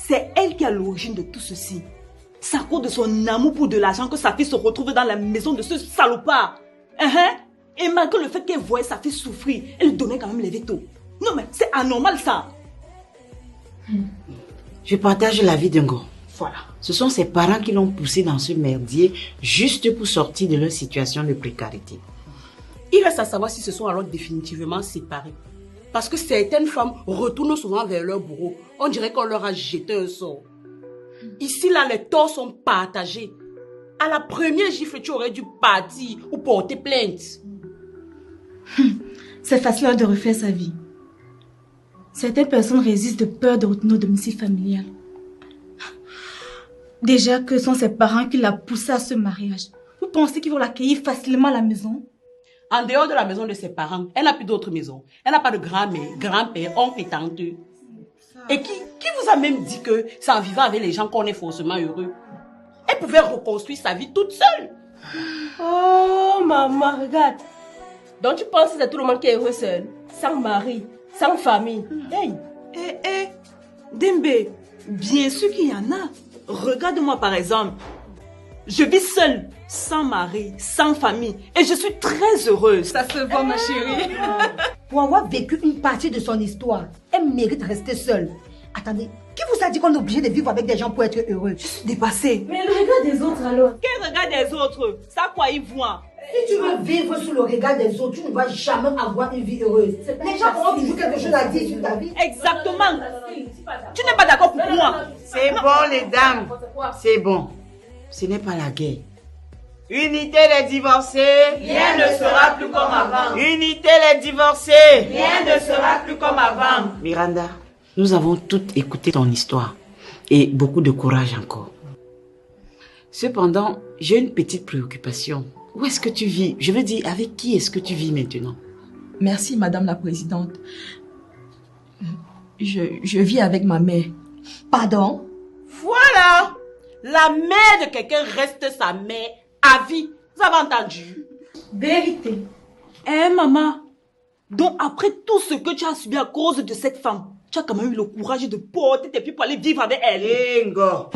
c'est elle qui est à l'origine de tout ceci. C'est à cause de son amour pour de l'argent que sa fille se retrouve dans la maison de ce salopard. Et malgré le fait qu'elle voyait sa fille souffrir, elle lui donnait quand même les vétos. Non mais c'est anormal ça. Je partage l'avis d'Ingo. Voilà. Ce sont ses parents qui l'ont poussé dans ce merdier juste pour sortir de leur situation de précarité. Il reste à savoir si ce sont alors définitivement séparés. Parce que certaines femmes retournent souvent vers leur bourreau. On dirait qu'on leur a jeté un sort. Ici, là, les torts sont partagés. À la première gifle, tu aurais dû partir ou porter plainte. C'est facile de refaire sa vie. Certaines personnes résistent de peur de retourner au domicile familial. Déjà que ce sont ses parents qui l'ont poussée à ce mariage. Vous pensez qu'ils vont l'accueillir facilement à la maison? En dehors de la maison de ses parents, elle n'a plus d'autre maison. Elle n'a pas de grand-mère, grand-père, oncle et tante. Et qui vous a même dit que c'est en vivant avec les gens qu'on est forcément heureux? Elle pouvait reconstruire sa vie toute seule. Oh, maman, regarde. Donc tu penses que c'est tout le monde qui est heureux seul, sans mari, sans famille. Hey. Dembe, bien sûr qu'il y en a. Regarde-moi par exemple. Je vis seule, sans mari, sans famille. Et je suis très heureuse. Ça se voit, ma chérie. Pour avoir vécu une partie de son histoire, elle mérite de rester seule. Attendez, qui vous a dit qu'on est obligé de vivre avec des gens pour être heureux? Je suis dépassée. Mais le regard des autres alors? Quel regard des autres? Ça quoi ils voient? Si tu veux vivre sous le regard des autres, tu ne vas jamais avoir une vie heureuse. Les gens auront toujours quelque chose à dire sur ta vie. Exactement. Tu n'es pas d'accord pour moi? C'est bon, les dames. C'est bon. Ce n'est pas la guerre. Unité les divorcés. Rien ne sera plus comme avant. Unité les divorcés. Rien ne sera plus comme avant. Miranda, nous avons toutes écouté ton histoire. Et beaucoup de courage encore. Cependant, j'ai une petite préoccupation. Où est-ce que tu vis? Je veux dire, avec qui est-ce que tu vis maintenant? Merci, Madame la Présidente. Je vis avec ma mère. Pardon? Voilà. La mère de quelqu'un reste sa mère à vie. Vous avez entendu? Vérité. Maman. Donc après tout ce que tu as subi à cause de cette femme, tu as quand même eu le courage de porter tes pieds pour aller vivre avec elle. Ingo.